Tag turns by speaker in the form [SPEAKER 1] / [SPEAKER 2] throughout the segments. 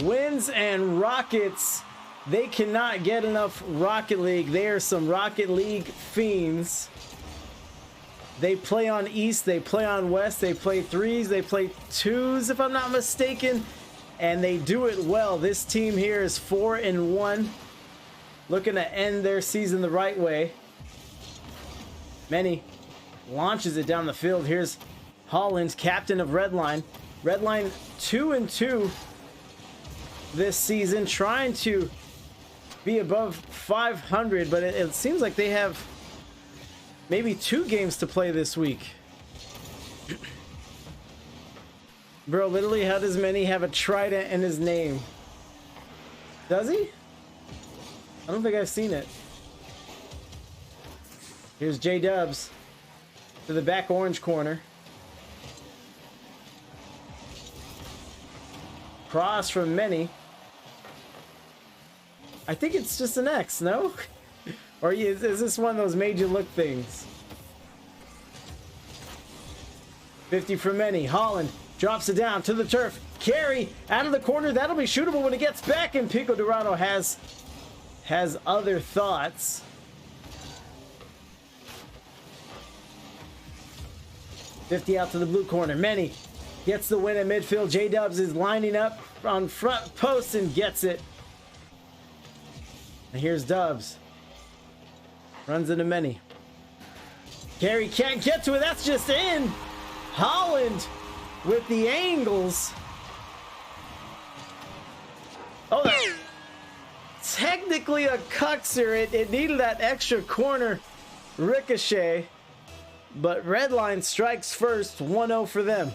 [SPEAKER 1] Wins and Rockets. They cannot get enough Rocket League. They are some Rocket League fiends. They play on East, they play on West, they play threes, they play twos, if I'm not mistaken, and they do it well. This team here is 4-1, looking to end their season the right way. Many launches it down the field. Here's Holland, captain of Redline. Redline 2-2 this season, trying to be above 500, but it seems like they have maybe 2 games to play this week. Bro, literally, how does Manny have a trident in his name? Does he? I don't think I've seen it. Here's J-Dubs to the back orange corner. Cross from Manny. I think it's just an X, no? Or is this one of those made you look things? 50 from Manny. Holland drops it down to the turf. Carry out of the corner. That'll be shootable when it gets back. And Pico Dorado has other thoughts. $50 out to the blue corner. Manny gets the win at midfield. J-Dubs is lining up on front post and gets it. And here's Dubs. Runs into Manny. Carey can't get to it. That's just in. Holland with the angles. Oh, that's technically a cuxer. It needed that extra corner ricochet. But Redline strikes first. 1-0 for them.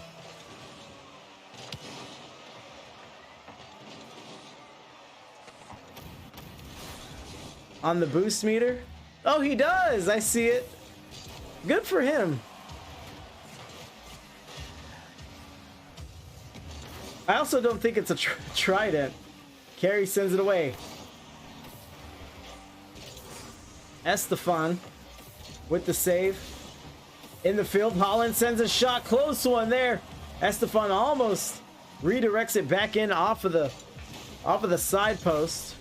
[SPEAKER 1] On the boost meter. Oh, he does. I see it. Good for him. I also don't think it's a trident. Carey sends it away. Estefan with the save. In the field, Holland sends a shot. Close one there. Estefan almost redirects it back in off of the side post.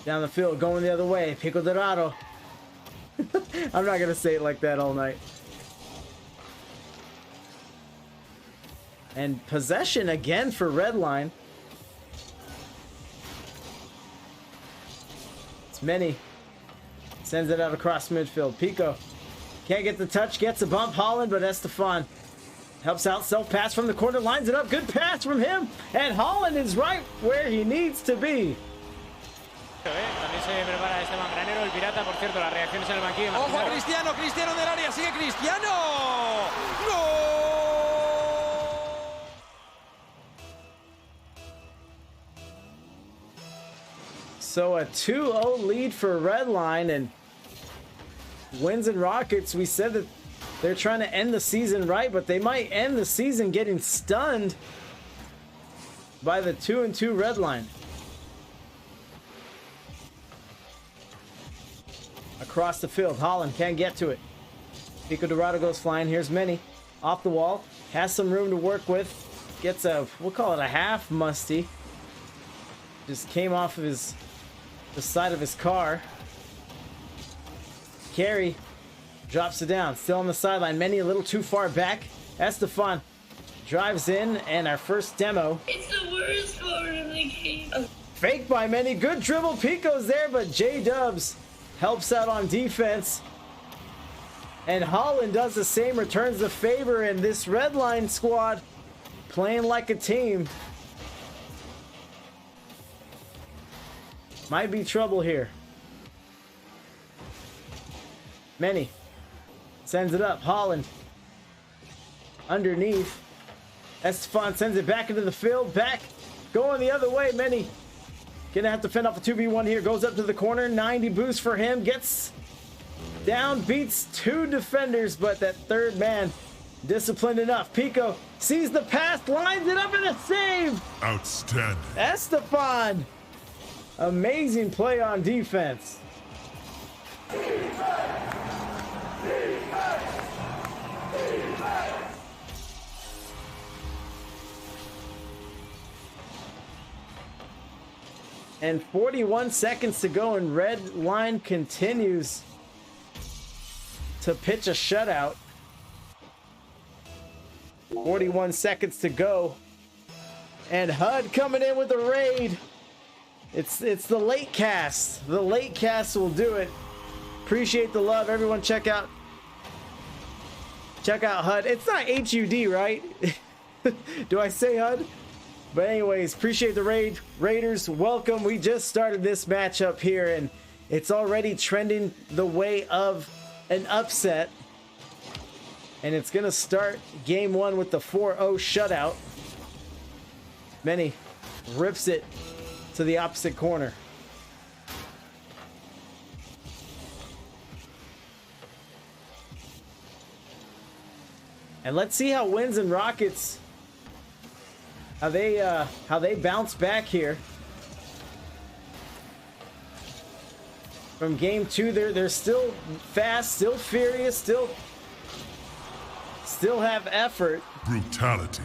[SPEAKER 1] Down the field, going the other way. Pico Dorado. I'm not gonna say it like that all night. And possession again for Redline. It's Manny. Sends it out across midfield. Pico can't get the touch, gets a bump. Holland, but Estefan helps out. Self pass from the corner, lines it up. Good pass from him. And Holland is right where he needs to be.
[SPEAKER 2] También se prepara Esteban Granero, el pirata, por cierto, las reacciones en el banquillo.
[SPEAKER 3] ¡Ojo a Cristiano! ¡Cristiano del área! ¡Sigue Cristiano! ¡No!
[SPEAKER 1] So a 2-0 lead for Redline, and Wins and Rockets, we said that they're trying to end the season right, but they might end the season getting stunned by the 2-2 Redline. Across the field, Holland can't get to it. Pico Dorado goes flying. Here's Manny off the wall, has some room to work with, gets a, we'll call it a half musty. Just came off of the side of his car. Carey drops it down, still on the sideline. Manny a little too far back. Estefan drives in, and our first demo.
[SPEAKER 4] It's the worst part of the game.
[SPEAKER 1] Fake by Manny. Good dribble. Pico's there, but J-Dubs helps out on defense. And Holland does the same, returns the favor, and this Redline squad playing like a team. Might be trouble here. Manny sends it up. Holland underneath. Estefan sends it back into the field. Back going the other way. Manny gonna have to fend off a 2v1 here. Goes up to the corner. 90 boost for him. Gets down, beats 2 defenders, but that third man disciplined enough. Pico sees the pass, lines it up, and a save.
[SPEAKER 5] Outstanding.
[SPEAKER 1] Estefan. Amazing play on defense. And 41 seconds to go, and Redline continues to pitch a shutout. 41 seconds to go. And HUD coming in with a raid. It's the late cast. The late cast will do it. Appreciate the love. Everyone check out HUD. It's not HUD, right? Do I say HUD? But anyways, appreciate the raid. Raiders, welcome. We just started this matchup here, and it's already trending the way of an upset. And it's going to start game one with the 4-0 shutout. Many rips it to the opposite corner. And let's see how Winds and Rockets, how they bounce back here from game two. They're still fast, still furious, still have effort.
[SPEAKER 5] Brutality.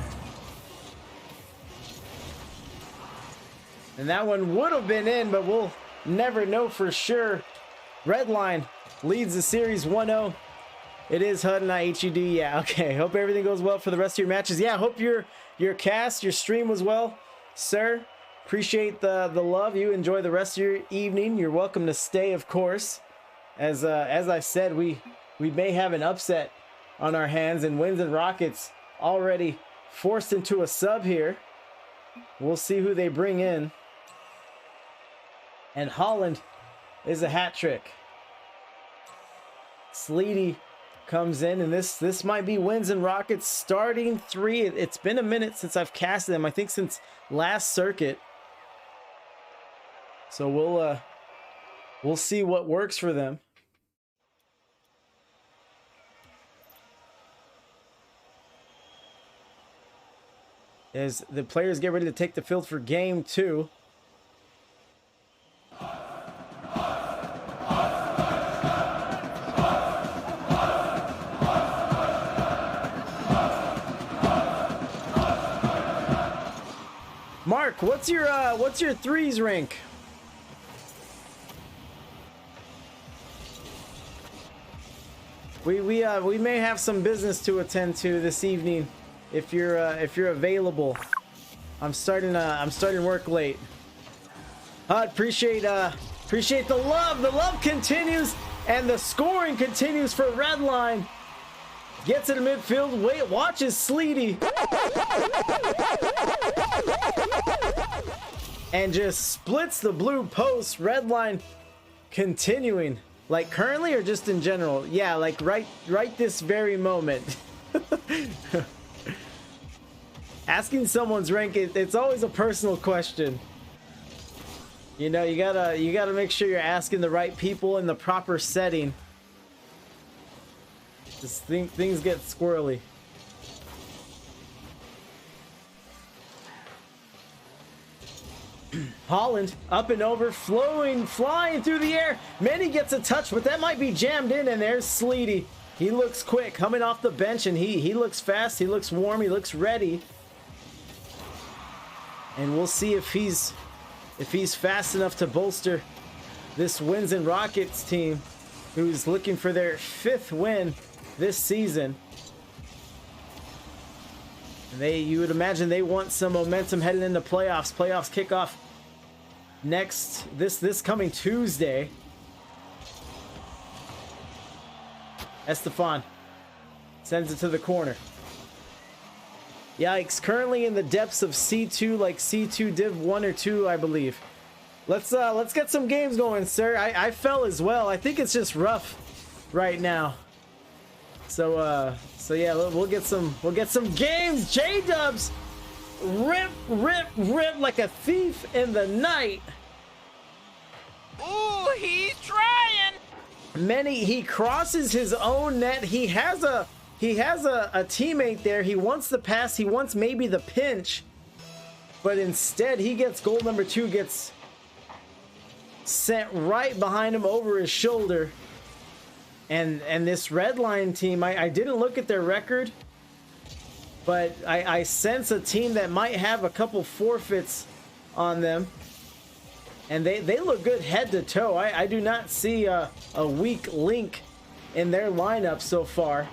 [SPEAKER 1] And that one would have been in, but we'll never know for sure. Redline leads the series 1-0. It is HUD and not HUD. Yeah, okay. Hope everything goes well for the rest of your matches. Yeah, hope your cast, your stream was well, sir. Appreciate the love. You enjoy the rest of your evening. You're welcome to stay, of course. As I said, we may have an upset on our hands, and Winds and Rockets already forced into a sub here. We'll see who they bring in. And Holland is a hat trick. Sleety comes in, and this might be Winds and Rockets starting three. It's been a minute since I've casted them. I think since last circuit. So we'll see what works for them. As the players get ready to take the field for game two. Mark, what's your threes rank? We may have some business to attend to this evening, if you're available. I'm starting work late. Appreciate the love. The love continues, and the scoring continues for Redline. Gets into midfield. Wait, watches Sleety. And just splits the blue post. Redline continuing. Like currently or just in general? Yeah, like right this very moment. Asking someone's rank, it's always a personal question. You know, you gotta make sure you're asking the right people in the proper setting. Just things get squirrely. Holland up and over, flying through the air. Manny gets a touch, but that might be jammed in, and there's Sleety. He looks quick, coming off the bench, and he looks fast, he looks warm, he looks ready. And we'll see if he's fast enough to bolster this Winds and Rockets team, who's looking for their 5th win this season. And you would imagine they want some momentum heading into playoffs. Playoffs kick off this coming Tuesday. Estefan sends it to the corner. Yikes, currently in the depths of C2, like C2 Div 1 or 2, I believe. Let's get some games going, sir. I fell as well. I think it's just rough right now. So yeah, we'll get some games. J-Dubs rip like a thief in the night.
[SPEAKER 3] Ooh, he's trying.
[SPEAKER 1] Many, he crosses his own net. He has a teammate there. He wants the pass. He wants maybe the pinch, but instead he gets goal number 2, gets sent right behind him over his shoulder. And this Redline team, I didn't look at their record, but I sense a team that might have a couple forfeits on them. And they look good head to toe. I do not see a weak link in their lineup so far.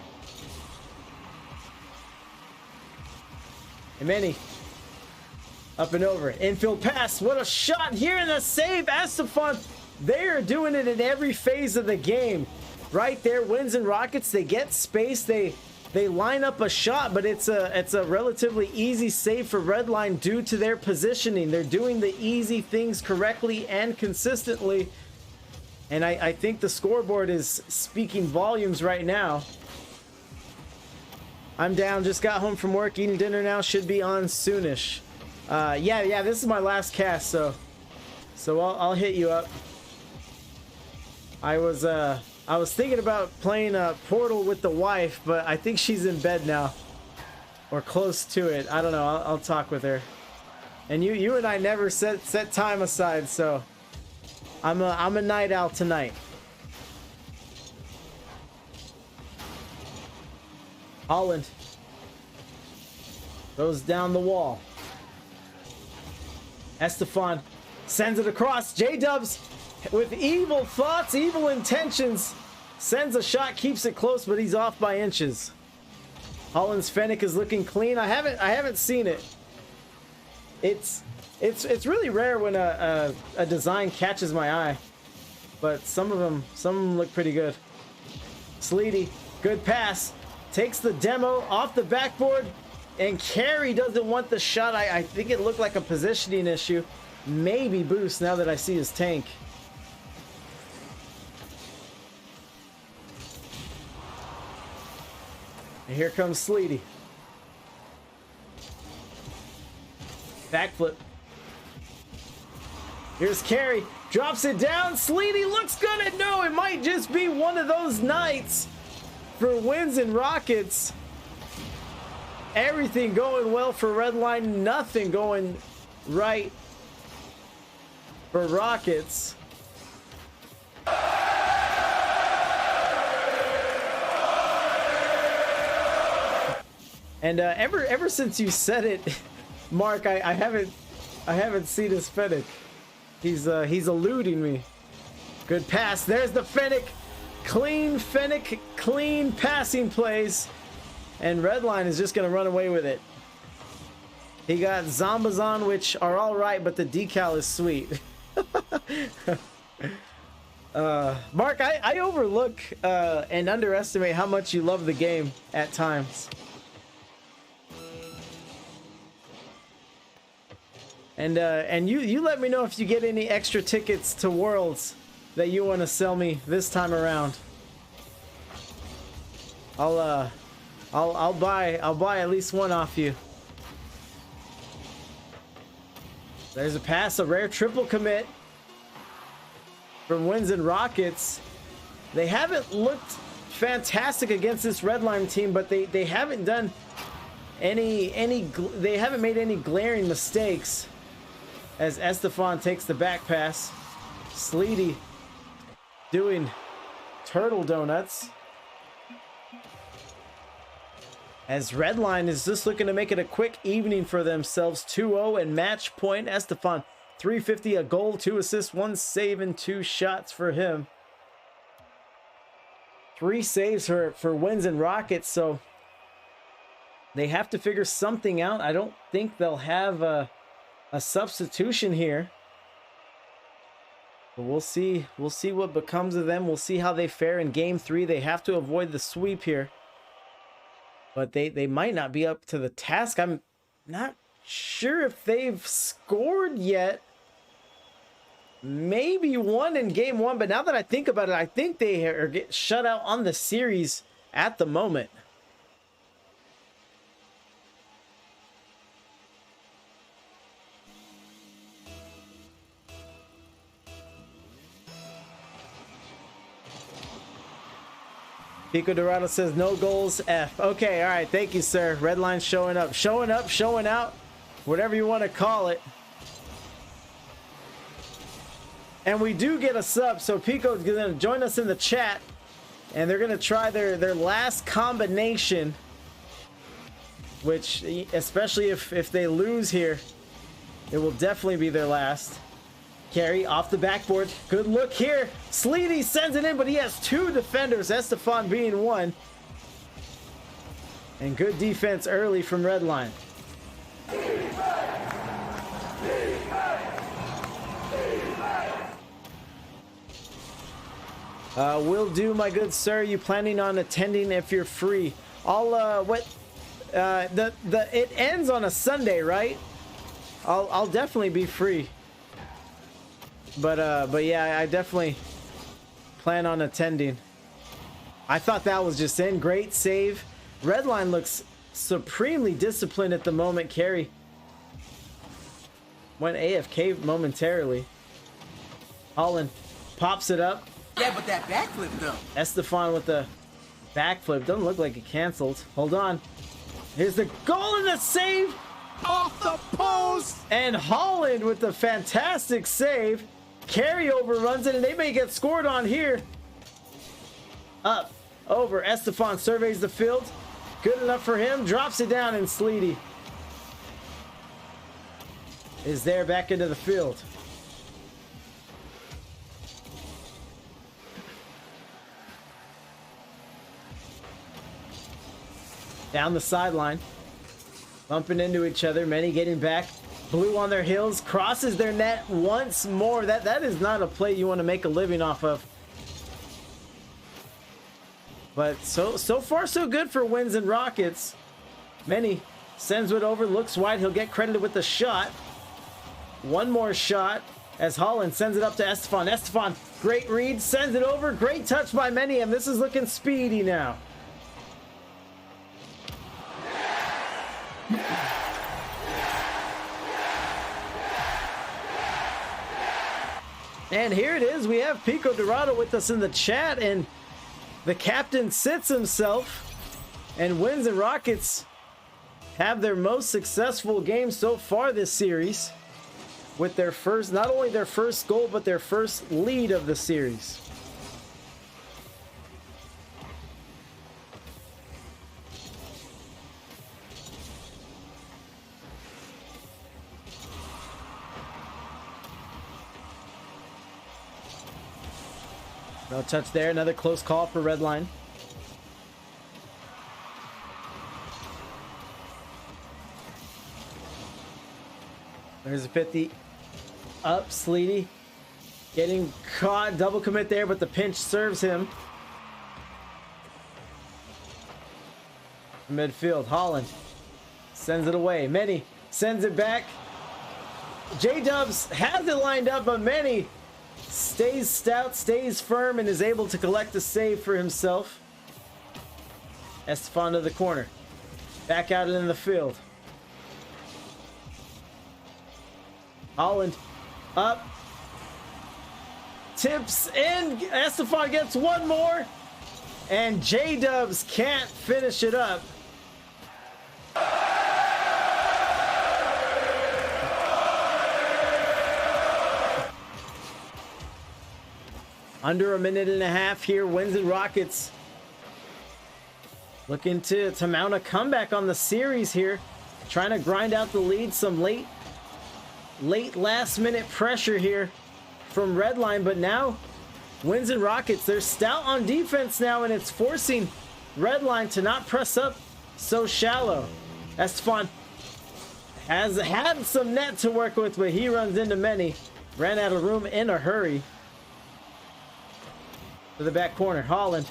[SPEAKER 1] And Manny. Up and over. Infield pass. What a shot here in the save. Estefan. They are doing it in every phase of the game. Right there. Wins and Rockets. They get space. They line up a shot, but it's a relatively easy save for Redline due to their positioning. They're doing the easy things correctly and consistently. And I think the scoreboard is speaking volumes right now. I'm down. Just got home from work. Eating dinner now. Should be on soonish. Yeah. This is my last cast, so I'll hit you up. I was thinking about playing Portal with the wife, but I think she's in bed now, or close to it. I don't know. I'll talk with her. And you and I never set time aside, so I'm a night owl tonight. Holland goes down the wall. Estefan sends it across. J-Dubs with evil thoughts, evil intentions, sends a shot, keeps it close, but he's off by inches. Holland's Fennec is looking clean. I haven't seen it. It's really rare when a design catches my eye, but some of them look pretty good. Sleety, good pass, takes the demo off the backboard, and Carey doesn't want the shot. I think it looked like a positioning issue. Maybe boost now that I see his tank. And here comes Sleety. Backflip. Here's Carey. Drops it down. Sleety looks good. And no, it might just be one of those nights for Wins and Rockets. Everything going well for Redline. Nothing going right for Rockets. And ever since you said it, Mark, I haven't seen his Fennec. He's eluding me. Good pass. There's the Fennec. Clean Fennec, clean passing plays. And Redline is just gonna run away with it. He got Zombas on, which are all right, but the decal is sweet. Mark, I overlook and underestimate how much you love the game at times. And you let me know if you get any extra tickets to Worlds that you want to sell me this time around. I'll buy at least one off you. There's a pass, a rare triple commit from Wins and Rockets. They haven't looked fantastic against this Redline team, but they haven't done they haven't made any glaring mistakes. As Estefan takes the back pass. Sleety doing turtle donuts. As Redline is just looking to make it a quick evening for themselves. 2-0 and match point. Estefan, 350, a goal, 2 assists, 1 save, and 2 shots for him. 3 saves for Wins and Rockets, so they have to figure something out. I don't think they'll have a substitution here, but we'll see what becomes of them. We'll see how they fare in game 3. They have to avoid the sweep here, but they might not be up to the task. I'm not sure if they've scored yet. Maybe one in game 1, but now that I think about it, I think they are get shut out on the series at the moment. Pico Dorado says no goals F. Okay, all right, thank you, sir. Redline showing up, showing out, whatever you want to call it. And we do get a sub, so Pico's gonna join us in the chat, and they're gonna try their last combination, which, especially if they lose here, it will definitely be their last. Carry off the backboard. Good look here. Sleety sends it in, but he has two defenders, Estefan being one. And good defense early from Redline. Will do, my good sir. You planning on attending if you're free? I'll it ends on a Sunday, right? I'll definitely be free. But yeah, I definitely plan on attending. I thought that was just in. Great save. Redline looks supremely disciplined at the moment. Carry went AFK momentarily. Holland pops it up.
[SPEAKER 5] Yeah, but that backflip though.
[SPEAKER 1] Estefan with the backflip. Doesn't look like it canceled. Hold on. Here's the goal and the save.
[SPEAKER 3] Off the post.
[SPEAKER 1] And Holland with the fantastic save. Carry overruns it, and they may get scored on here. Up, over. Estefan surveys the field. Good enough for him. Drops it down, and Sleety is there back into the field. Down the sideline. Bumping into each other. Many getting back. Blue on their heels. Crosses their net once more. That is not a play you want to make a living off of. But so far so good for Wins and Rockets. Many sends it over. Looks wide. He'll get credited with the shot. One more shot as Holland sends it up to Estefan. Estefan, great read. Sends it over. Great touch by Many. And this is looking speedy now. And here it is. We have Pico Dorado with us in the chat, and the captain sits himself, and Wins and Rockets have their most successful game so far this series with their first, not only their first goal, but their first lead of the series. No touch there. Another close call for Redline. There's a 50. Up, Sleety. Getting caught. Double commit there, but the pinch serves him. Midfield. Holland sends it away. Many sends it back. J-Dubs has it lined up, but Many stays stout, stays firm, and is able to collect a save for himself. Estefan to the corner. Back out in the field. Holland up. Tips in. Estefan gets one more. And J-Dubs can't finish it up. Under a minute and a half here. Wins and Rockets looking to mount a comeback on the series here. Trying to grind out the lead. Some late last minute pressure here from Redline. But now Wins and Rockets, they're stout on defense now, and it's forcing Redline to not press up so shallow. Estefan has had some net to work with, but he runs into Many. Ran out of room in a hurry. To the back corner. Holland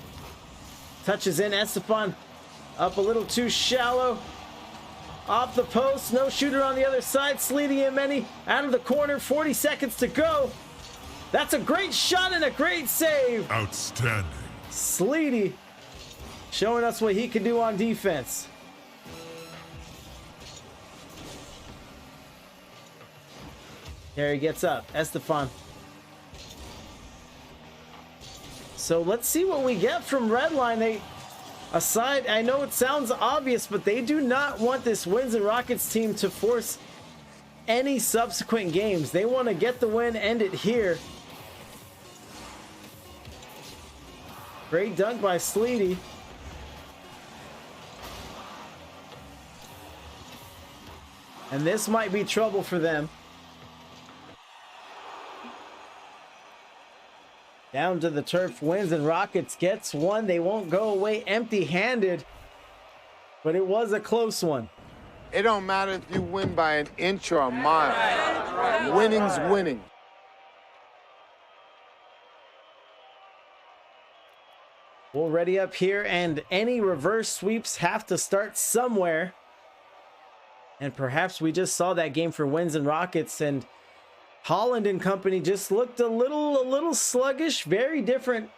[SPEAKER 1] touches in. Estefan up a little too shallow. Off the post. No shooter on the other side. Sleety and Many out of the corner. 40 seconds to go. That's a great shot and a great save.
[SPEAKER 6] Outstanding.
[SPEAKER 1] Sleety showing us what he can do on defense. Here he gets up. Estefan. So let's see what we get from Redline. Aside, I know it sounds obvious, but they do not want this Wins and Rockets team to force any subsequent games. They want to get the win, end it here. Great dunk by Sleety. And this might be trouble for them. Down to the turf, wins, and Rockets gets one. They won't go away empty-handed, but it was a close one.
[SPEAKER 6] It don't matter if you win by an inch or a mile. Winning's winning.
[SPEAKER 1] We'll ready up here, and any reverse sweeps have to start somewhere. And perhaps we just saw that game for wins and Rockets, and Holland and company just looked a little sluggish, very different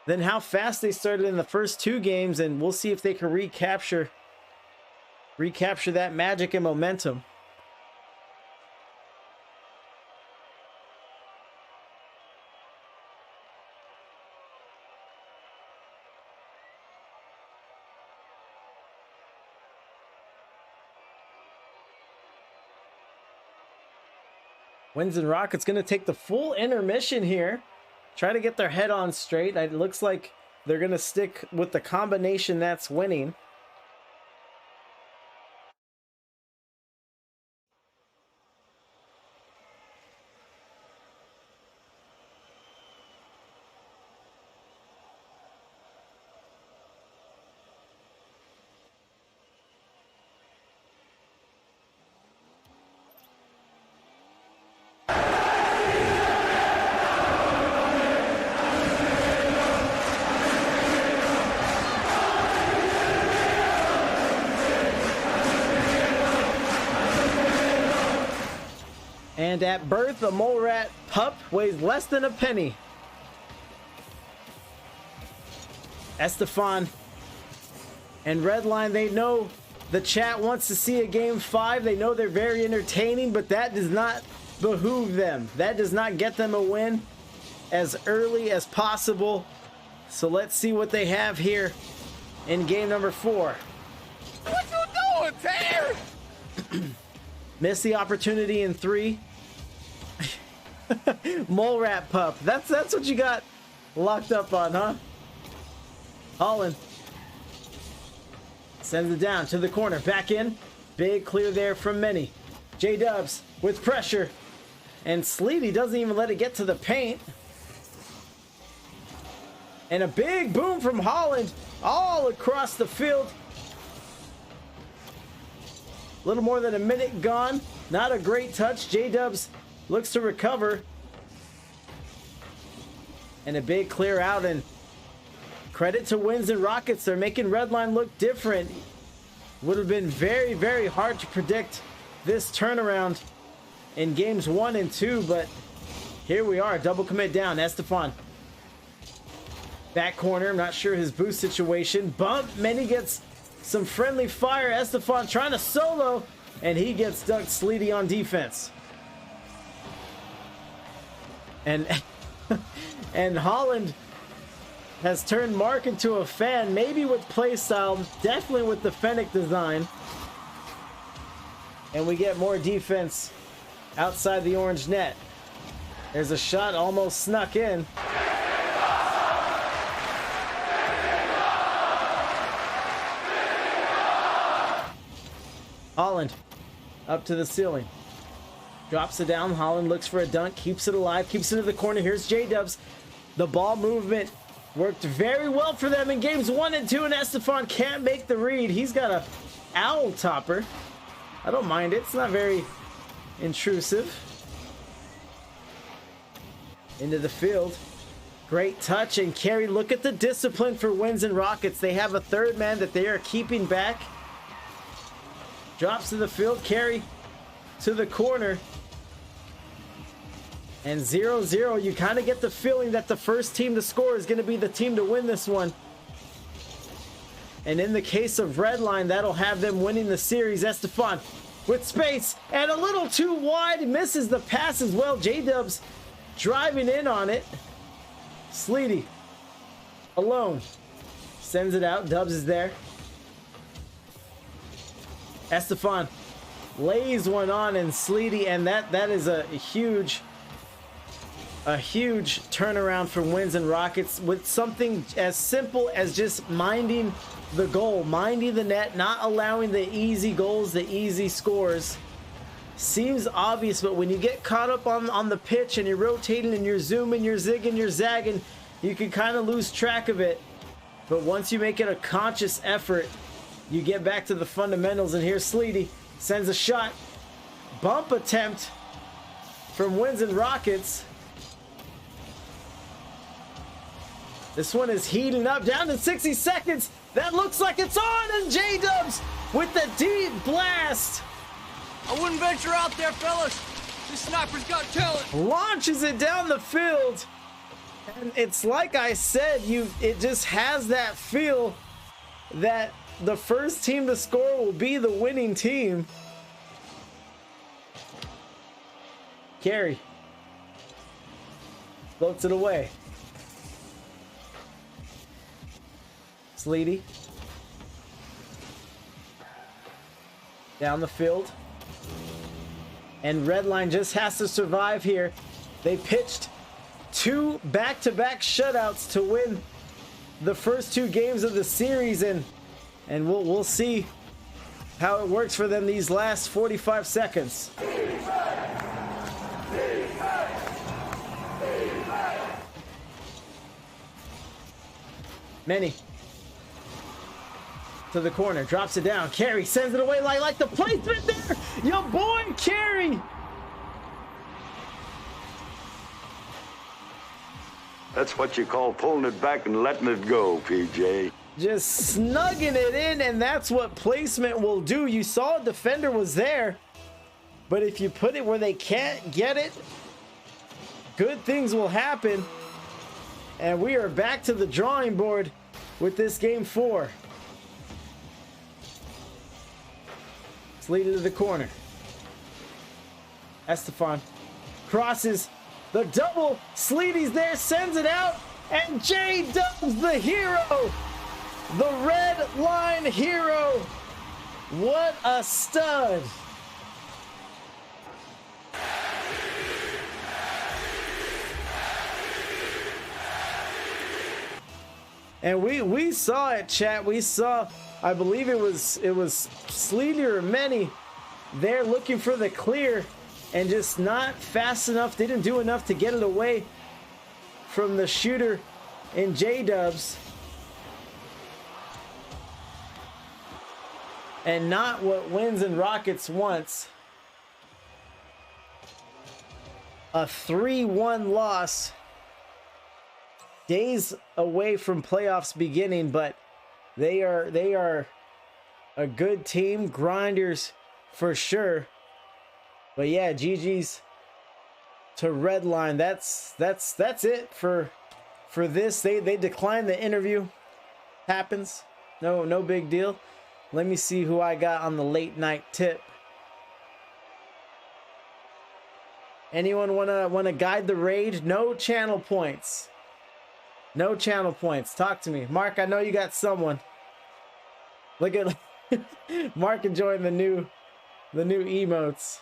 [SPEAKER 1] than how fast they started in the first two games, and we'll see if they can recapture that magic and momentum. Wins and Rockets going to take the full intermission here. Try to get their head on straight. It looks like they're going to stick with the combination that's winning. And at birth, a mole rat pup weighs less than a penny. Estefan and Redline, they know the chat wants to see a game 5. They know they're very entertaining, but that does not behoove them. That does not get them a win as early as possible. So let's see what they have here in game number 4.
[SPEAKER 6] What you doing, Tanner?
[SPEAKER 1] Missed the opportunity in 3. Mole rat pup. That's what you got locked up on, huh? Holland sends it down to the corner. Back in. Big clear there from many. J-Dubs with pressure. And Sleety doesn't even let it get to the paint. And a big boom from Holland all across the field. A little more than a minute gone. Not a great touch. J-Dubs looks to recover. And a big clear out, and credit to Wins and Rockets. They're making Redline look different. Would have been very, very hard to predict this turnaround in games 1 and 2, but here we are. Double commit down. Estefan. Back corner. I'm not sure his boost situation. Bump. Many gets some friendly fire. Estefan trying to solo, and he gets ducked. Sleety on defense. And Holland has turned Mark into a fan, maybe with playstyle, definitely with the Fennec design. And we get more defense outside the orange net. There's a shot almost snuck in. Holland up to the ceiling. Drops it down. Holland looks for a dunk. Keeps it alive. Keeps it to the corner. Here's J-Dubs. The ball movement worked very well for them in games 1 and 2. And Estefan can't make the read. He's got a owl topper. I don't mind it. It's not very intrusive. Into the field. Great touch and carry. Look at the discipline for Wins and Rockets. They have a third man that they are keeping back. Drops to the field. Carry to the corner. And 0-0, you kind of get the feeling that the first team to score is going to be the team to win this one. And in the case of Redline, that'll have them winning the series. Estefan with space and a little too wide. Misses the pass as well. J-Dubs driving in on it. Sleety alone. Sends it out. Dubs is there. Estefan lays one on, and Sleety, and that is a huge turnaround from Wins and Rockets with something as simple as just minding the goal, minding the net, not allowing the easy goals, the easy scores. seems obvious, but when you get caught up on the pitch and you're rotating and you're zooming, you're zigging, you're zagging, you can kind of lose track of it. But once you make it a conscious effort, you get back to the fundamentals. And here's Sleety, sends a shot. Bump attempt from Wins and Rockets. This one is heating up, down to 60 seconds. That looks like it's on, and J-Dubs with the deep blast.
[SPEAKER 3] I wouldn't venture out there, fellas. This sniper's got talent.
[SPEAKER 1] Launches it down the field. And it's like I said, it just has that feel that the first team to score will be the winning team. Carey floats it away. Sleety down the field. And Redline just has to survive here. They pitched 2 back-to-back shutouts to win the first 2 games of the series, and we'll see how it works for them these last 45 seconds. Many to the corner, drops it down. Carey sends it away like the placement there. Your boy Carey.
[SPEAKER 7] That's what you call pulling it back and letting it go, PJ.
[SPEAKER 1] Just snugging it in, and that's what placement will do. You saw a defender was there, but if you put it where they can't get it, good things will happen. And we are back to the drawing board with this game 4. Let's lead it to the corner. Estefan crosses the double. Sleety's there, sends it out, and J-Dubs, the hero, the red line hero. What a stud. And we saw it, chat. We saw, I believe it was Sleety or Many there looking for the clear and just not fast enough. Didn't do enough to get it away from the shooter in J-Dubs. And not what Wins and Rockets wants. A 3-1 loss. Days away from playoffs beginning, but they are a good team, grinders for sure. But yeah, GG's to Redline. That's it for this. They declined the interview. Happens. No big deal. Let me see who I got on the late night tip. Anyone wanna guide the raid? No channel points. No channel points. Talk to me. Mark, I know you got someone. Look at Mark enjoying the new emotes.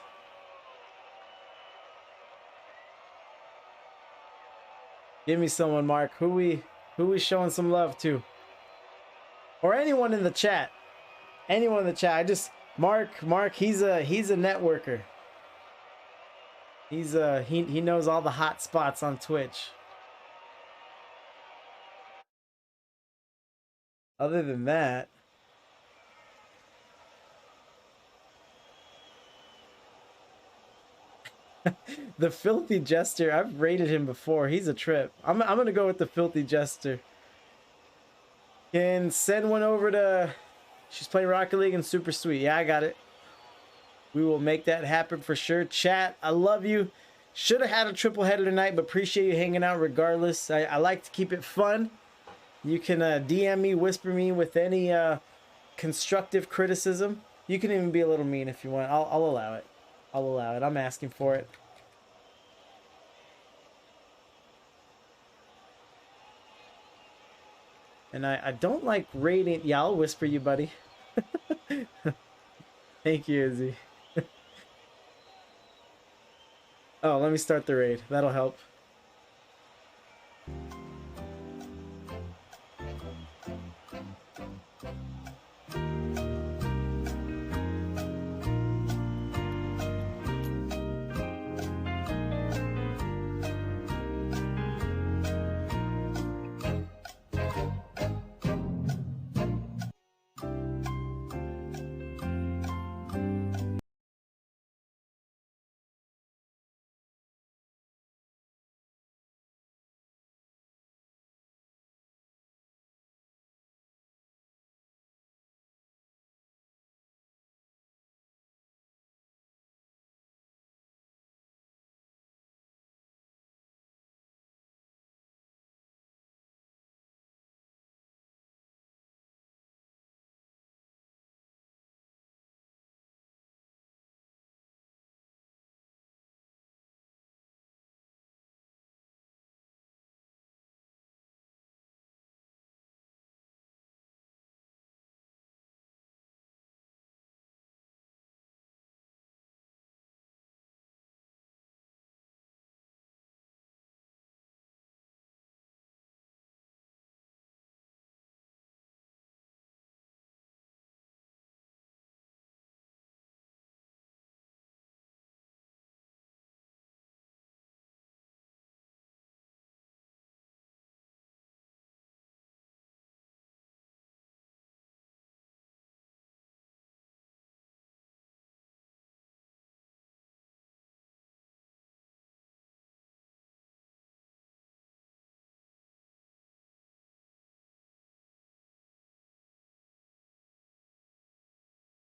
[SPEAKER 1] Give me someone, Mark. Who we showing some love to? Or anyone in the chat. Anyone in the chat. I just Mark, he's a networker. He knows all the hot spots on Twitch. Other than that, the Filthy Jester, I've rated him before. He's a trip. I'm gonna go with the Filthy Jester. Can send one over to, she's playing Rocket League and Super Sweet. Yeah, I got it. We will make that happen for sure. Chat, I love you. Should have had a triple header tonight, but appreciate you hanging out regardless. I like to keep it fun. You can DM me, whisper me with any constructive criticism. You can even be a little mean if you want. I'll allow it. I'll allow it. I'm asking for it. And I don't like rating. Yeah, I'll whisper you, buddy. Thank you, Izzy. Oh, let me start the raid. That'll help.